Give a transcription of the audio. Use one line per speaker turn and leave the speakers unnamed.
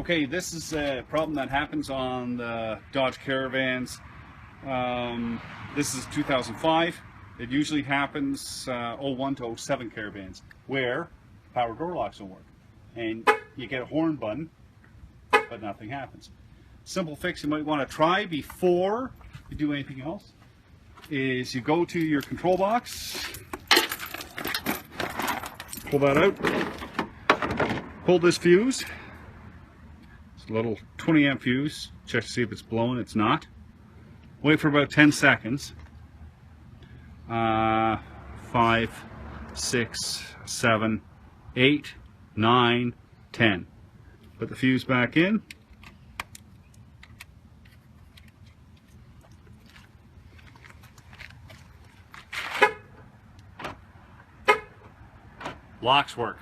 Okay, this is a problem that happens on the Dodge Caravans. This is 2005. It usually happens 01 to 07 Caravans, where power door locks don't work. And you get a horn button, but nothing happens. Simple fix you might want to try before you do anything else is you go to your control box, pull that out, pull this fuse. A little 20 amp fuse, check to see if it's blowing. It's not. Wait for about 10 seconds. 5, 6, 7, 8, 9, 10. Put the fuse back in. Locks work.